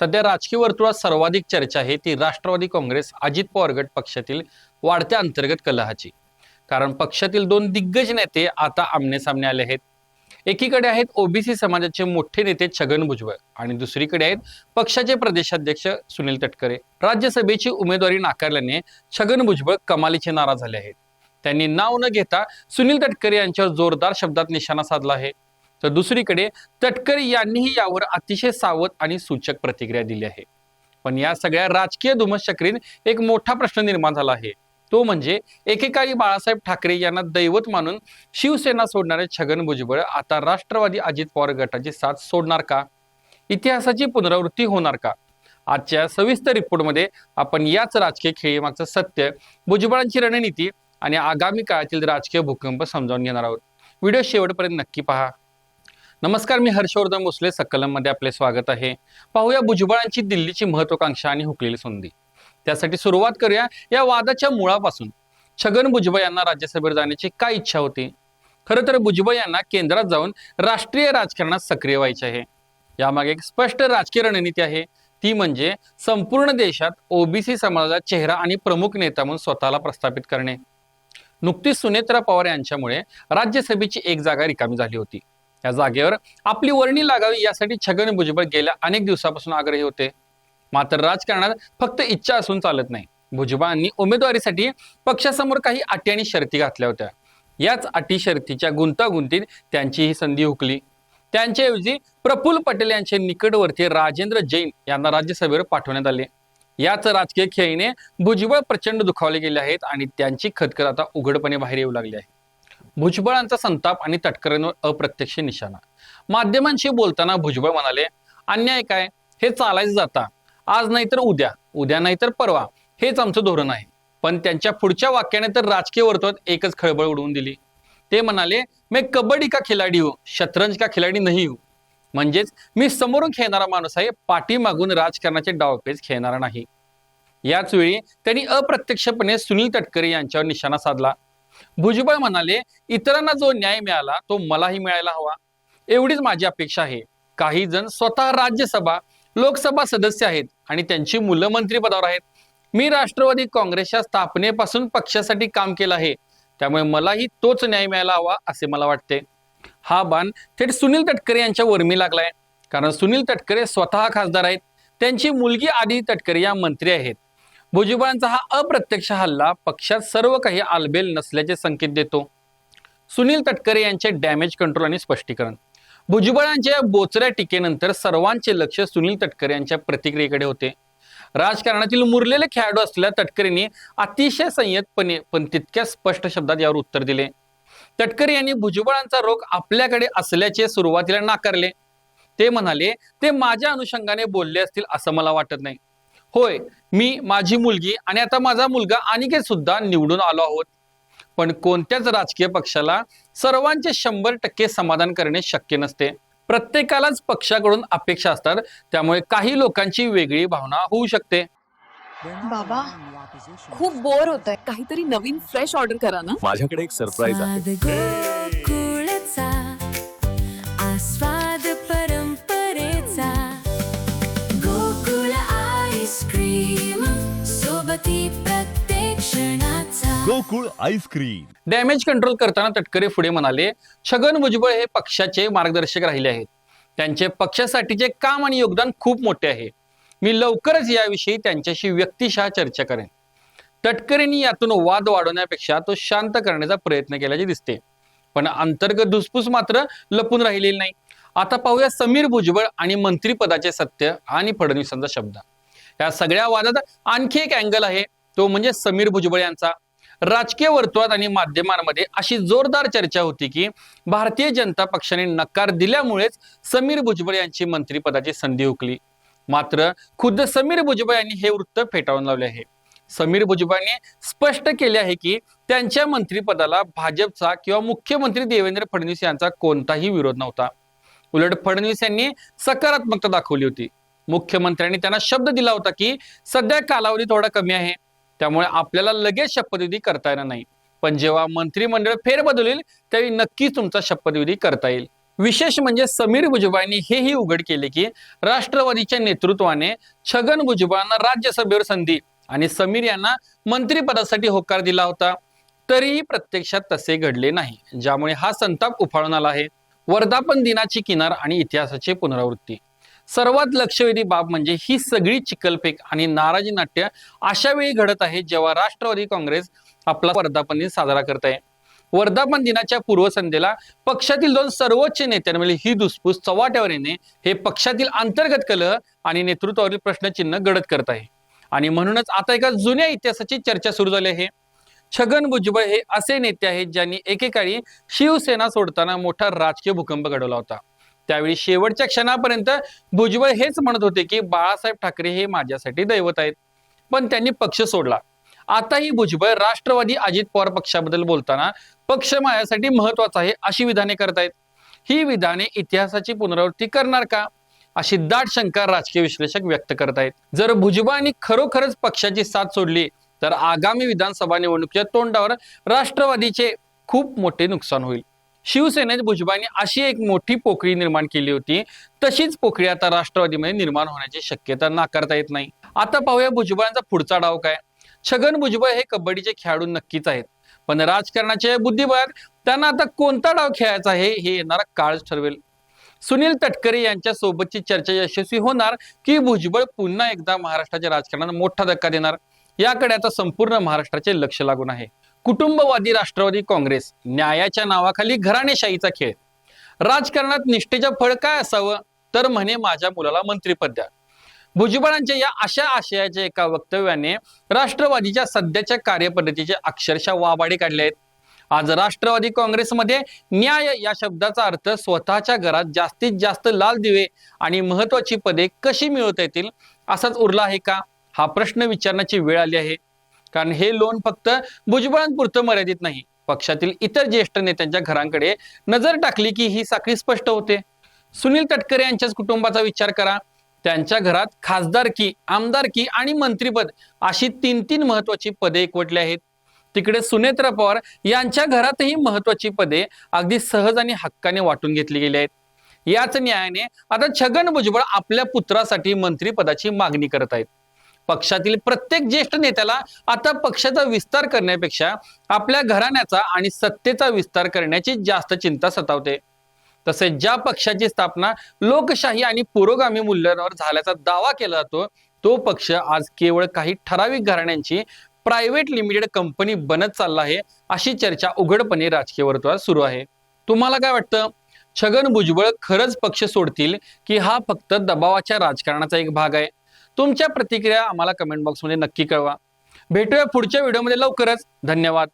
सध्या राजकीय वर्तुळात सर्वाधिक चर्चा आहे ती राष्ट्रवादी काँग्रेस अजित पवार गट पक्षातील वाढत्या अंतर्गत कलहाची। कारण पक्षातील दोन दिग्गज नेते आता आमने-सामने आले आहेत। एकीकडे आहेत ओबीसी समाजाचे मोठे नेते छगन भुजबळ आणि दुसरीकडे आहेत पक्षाचे प्रदेशाध्यक्ष सुनील तटकरे। राज्यसभेची उमेदवारी नाकारल्याने छगन भुजबळ कमालीचे नाराज झाले आहेत। त्यांनी नाव न घेता सुनील तटकरे यांच्यावर जोरदार शब्दात निशाणा साधला आहे। तर दुसरीकडे तटकरे यांनीही यावर अतिशय सावध आणि सूचक प्रतिक्रिया दिली आहे। पण या सगळ्या राजकीय धुमश्चक्रीत एक मोठा प्रश्न निर्माण झाला आहे, तो म्हणजे एकेकाळी बाळासाहेब ठाकरे यांना दैवत मानून शिवसेना सोडणारे छगन भुजबळ आता राष्ट्रवादी अजित पवार गटाची साथ सोडणार का? इतिहासाची पुनरावृत्ती होणार का? आजच्या सविस्तर रिपोर्टमध्ये आपण याच राजकीय खेळीमागचं सत्य, भुजबळांची रणनीती आणि आगामी काळातील राजकीय भूकंप समजावून घेणार आहोत। व्हिडिओ शेवटपर्यंत नक्की पहा। नमस्कार, मी हर्षवर्धन भोसले, सकलम मध्ये आपले स्वागत आहे। पाहूया भुजबळांची दिल्लीची महत्वाकांक्षा आणि हुकलेली संधी। त्यासाठी सुरुवात करूया या वादाच्या मुळापासून। छगन भुजबळ यांना राज्यसभेवर जाण्याची काय इच्छा होती? खरं तर भुजबळ यांना केंद्रात जाऊन राष्ट्रीय राजकारणात सक्रिय व्हायचे आहे। यामागे एक स्पष्ट राजकीय रणनीती आहे, ती म्हणजे संपूर्ण देशात ओबीसी समाजाचा चेहरा आणि प्रमुख नेता म्हणून स्वतःला प्रस्थापित करणे। नुकतीच सुनेत्रा पवार यांच्यामुळे राज्यसभेची एक जागा रिकामी झाली होती। या जागेवर आपली वर्णी लागावी यासाठी छगन भुजबळ गेल्या अनेक दिवसापासून आग्रही होते। मात्र राजकारणात फक्त इच्छा असून चालत नाही। भुजबळांनी उमेदवारीसाठी पक्षासमोर काही अटी आणि शर्ती घातल्या होत्या। याच अटी शर्तीच्या गुंतागुंतीत त्यांची ही संधी हुकली। त्यांच्याऐवजी प्रफुल्ल पटेल यांचे निकटवर्ती राजेंद्र जैन यांना राज्यसभेवर पाठवण्यात आले। याच राजकीय खेळीने भुजबळ प्रचंड दुखावले गेले आहेत आणि त्यांची खदखद आता उघडपणे बाहेर येऊ लागली आहे। भुजबळांचा संताप आणि तटकऱ्यांवर अप्रत्यक्ष निशाणा। माध्यमांशी बोलताना भुजबळ म्हणाले, अन्याय काय, हे चालायचं जाता, आज नाही तर उद्या, उद्या नाही तर परवा, हेच आमचं धोरण आहे। पण त्यांच्या पुढच्या वाक्याने तर राजकीय वर्तुळात एकच खळबळ उडवून दिली। ते म्हणाले, मैं कबड्डी का खिलाडी हूं, शतरंज का खिलाडी नहीं हूं। म्हणजेच मी समोरून खेळणारा माणूस आहे, पाठीमागून राजकारणाचे डावपेच खेळणारा नाही। याच वेळी त्यांनी अप्रत्यक्षपणे सुनील तटकरे यांच्यावर निशाणा साधला। भुजबळ म्हणाले, इतरांना जो न्याय मिळाला तो मलाही मिळायला हवा, एवढीच माझी अपेक्षा आहे। काही जण स्वतः राज्यसभा, लोकसभा सदस्य आहेत आणि त्यांची मुलं मंत्रिपदावर आहेत। मी राष्ट्रवादी काँग्रेसच्या स्थापनेपासून पक्षासाठी काम केलं आहे, त्यामुळे मलाही तोच न्याय मिळायला हवा असे मला वाटते। हा बाण थेट सुनील तटकरे यांच्या वर्मी लागलाय, कारण सुनील तटकरे स्वतः खासदार आहेत, त्यांची मुलगी आदिती तटकरे या मंत्री आहेत। भुजबळांचा हा अप्रत्यक्ष हल्ला पक्षात सर्व काही आलबेल नसल्याचे संकेत देतो। सुनील तटकरे यांचे डॅमेज कंट्रोल आणि स्पष्टीकरण। भुजबळांच्या बोचऱ्या टीकेनंतर सर्वांचे लक्ष सुनील तटकरे यांच्या प्रतिक्रियेकडे होते। राजकारणातील मुरलेले खेळाडू असलेल्या तटकरेंनी अतिशय संयतपणे पण तितक्या स्पष्ट शब्दात यावर उत्तर दिले। तटकरे यांनी भुजबळांचा रोख आपल्याकडे असल्याचे सुरुवातीला नाकारले। ते म्हणाले, ते माझ्या अनुषंगाने बोलले असतील असं मला वाटत नाही। होय, मी, माझी मुलगी आणि आता माझा मुलगा अनिकेत सुद्धा निवडून आलो आहोत। पण कोणत्याच राजकीय पक्षाला सर्वांचे 100% समाधान करणे शक्य नसते। प्रत्येकालाच पक्षाकडून अपेक्षा असतात, त्यामुळे काही लोकांची वेगळी भावना होऊ शकते। बाबा, खूप बोर होतंय, काहीतरी नवीन फ्रेश ऑर्डर करा ना। माझ्याकडे एक सरप्राईज आहे। गोकुळचा आस्वाद परंपरेचा, गोकुळ आईस्क्रीम सोबती प्रत्येक क्षणाचा। गोकुळ आईस्क्रीम। डॅमेज कंट्रोल करताना तटकरे पुढे म्हणाले, छगन भुजबळ हे पक्षाचे मार्गदर्शक राहिले आहेत। त्यांचे पक्षासाठीचे काम आणि योगदान खूप मोठे आहे। मी लवकरच याविषयी त्यांच्याशी व्यक्तिशः चर्चा करेन। तटकरेंनी यातून वाद वाढवण्यापेक्षा तो शांत करण्याचा प्रयत्न केल्याचे दिसते, पण अंतर्गत धुसफूस मात्र लपून राहिलेली नाही। आता पाहूया समीर भुजबळ आणि मंत्रिपदाचे सत्य आणि फडणवीसांचा शब्द। या सगळ्या वादात आणखी एक अँगल आहे, तो म्हणजे समीर भुजबळ यांचा। राजकीय वर्तुळात आणि माध्यमांमध्ये अशी जोरदार चर्चा होती की भारतीय जनता पक्षाने नकार दिल्यामुळेच समीर भुजबळ यांची मंत्रिपदाची संधी हुकली। मात्र खुद्द समीर भुजबळ यांनी हे वृत्त फेटाळून लावले आहे। समीर भुजबळांनी स्पष्ट केले आहे की त्यांच्या मंत्रिपदाला भाजपचा किंवा मुख्यमंत्री देवेंद्र फडणवीस यांचा कोणताही विरोध नव्हता। उलट फडणवीस यांनी सकारात्मकता दाखवली होती। मुख्यमंत्र्यांनी त्यांना शब्द दिला होता की सध्या कालावधी थोडा कमी आहे, त्यामुळे आपल्याला लगेच शपथविधी करता येणार नाही, पण जेव्हा मंत्रिमंडळ फेरबदल होईल त्यावेळी नक्कीच तुमचा शपथविधी करता येईल। विशेष म्हणजे समीर भुजबळांनी हेही उघड केले की राष्ट्रवादीच्या नेतृत्वाने छगन भुजबळांना राज्यसभेवर संधी आणि समीर यांना मंत्रिपदासाठी होकार दिला होता, तरीही प्रत्यक्षात तसे घडले नाही, ज्यामुळे हा संताप उफाळून आला आहे. वर्धापन दिनाची किनार आणि इतिहासाची पुनरावृत्ती. सर्वात लक्षवेधी बाब म्हणजे ही सगळी चिखलफेक आणि नाराजी नाट्य अशा वेळी घडत आहे जेव्हा राष्ट्रवादी काँग्रेस आपला वर्धापन दिन साजरा करत आहे. वर्धापन दिनाच्या पूर्वसंध्येला पक्षातील दोन सर्वोच्च नेत्यांमधील ही धुसफूस चव्हाट्यावर येणे हे पक्षातील अंतर्गत कलह आणि नेतृत्वावरील प्रश्नचिन्ह गडद करत आहे. आणि म्हणूनच आता एका जुन्या इतिहासाची चर्चा सुरू झाली आहे. छगन भुजबळ हे असे नेते आहेत ज्यांनी एकेकाळी शिवसेना सोडताना मोठा राजकीय भूकंप घडवला होता. त्यावेळी शेवटच्या क्षणापर्यंत भुजबळ हेच म्हणत होते की बाळासाहेब ठाकरे हे माझ्यासाठी दैवत आहेत, पण त्यांनी पक्ष सोडला. आताही भुजबळ राष्ट्रवादी अजित पवार पक्षाबद्दल बोलताना पक्ष माझ्यासाठी महत्वाचा आहे अशी विधाने करतायत. ही विधाने इतिहासाची पुनरावृत्ती करणार का, अशी दाट शंका राजकीय विश्लेषक व्यक्त करतायत. जर भुजबळांनी खरोखरच पक्षाची साथ सोडली तर आगामी विधानसभा निवडणुकीच्या तोंडावर राष्ट्रवादीचे खूप मोठे नुकसान होईल. शिवसेनेत भुजबळांनी अशी एक मोठी पोकळी निर्माण केली होती, तशीच पोकळी आता राष्ट्रवादीमध्ये निर्माण होण्याची शक्यता नाकारता येत नाही. आता पाहूया भुजबळांचा पुढचा डाव काय. छगन भुजबळ हे कबड्डीचे खेळाडू नक्कीच आहेत, पण राजकारणाच्या बुद्धिबळात त्यांना आता कोणता डाव खेळायचा आहे हे येणारा काळच ठरवेल. सुनील तटकरे यांच्या सोबतची चर्चा यशस्वी होणार की भुजबळ पुन्हा एकदा महाराष्ट्राच्या राजकारणात मोठा धक्का देणार, याकडे आता संपूर्ण महाराष्ट्राचे लक्ष लागून आहे. कुटुंबवादी राष्ट्रवादी काँग्रेस, न्यायाच्या नावाखाली घराणेशाहीचा खेळ. राजकारणात निष्ठेचं फळ काय असावं, तर म्हणे माझ्या मुलाला मंत्रिपद द्या. भुजबळांच्या या अशा आशयाच्या एका वक्तव्याने राष्ट्रवादीच्या सध्याच्या कार्यपद्धतीचे अक्षरशः वाबाडे काढले आहेत. आज राष्ट्रवादी काँग्रेसमध्ये न्याय या शब्दाचा अर्थ स्वतःच्या घरात जास्तीत जास्त लाल दिवे आणि महत्वाची पदे कशी मिळवता येतील असाच उरला आहे का, हा प्रश्न विचारण्याची वेळ आली आहे. कारण हे लोन फक्त भुजबळांपुरतं मर्यादित नाही. पक्षातील इतर ज्येष्ठ नेत्यांच्या घरांकडे नजर टाकली की ही साखळी स्पष्ट होते. सुनील तटकरे यांच्याच कुटुंबाचा विचार करा. त्यांच्या घरात खासदारकी, आमदारकी आणि मंत्रिपद अशी तीन महत्वाची पदे एकवटली आहेत. तिकडे सुनेत्रा पवार यांच्या घरातही महत्वाची पदे अगदी सहज आणि हक्काने वाटून घेतली गेली आहेत. याच न्यायाने आता छगन भुजबळ आपल्या पुत्रासाठी मंत्रिपदाची मागणी करत आहेत. पक्षातील प्रत्येक ज्येष्ठ नेत्याला आता पक्षाचा विस्तार करण्यापेक्षा आपल्या घराण्याचा आणि सत्तेचा विस्तार करण्याची जास्त चिंता सतावते. तसेच ज्या पक्षाची स्थापना लोकशाही आणि पुरोगामी मूल्यांवर झाल्याचा दावा केला जातो, तो पक्ष आज केवळ काही ठराविक घराण्यांची प्रायव्हेट लिमिटेड कंपनी बनत चालला आहे, अशी चर्चा उघडपणे राजकीय वर्तुळात सुरू आहे. तुम्हाला काय वाटतं, छगन भुजबळ खरंच पक्ष सोडतील की हा फक्त दबावाच्या राजकारणाचा एक भाग आहे? तुमच्या प्रतिक्रिया आम्हाला कमेंट बॉक्समध्ये नक्की कळवा. भेटूया पुढच्या व्हिडिओमध्ये लवकरच. धन्यवाद.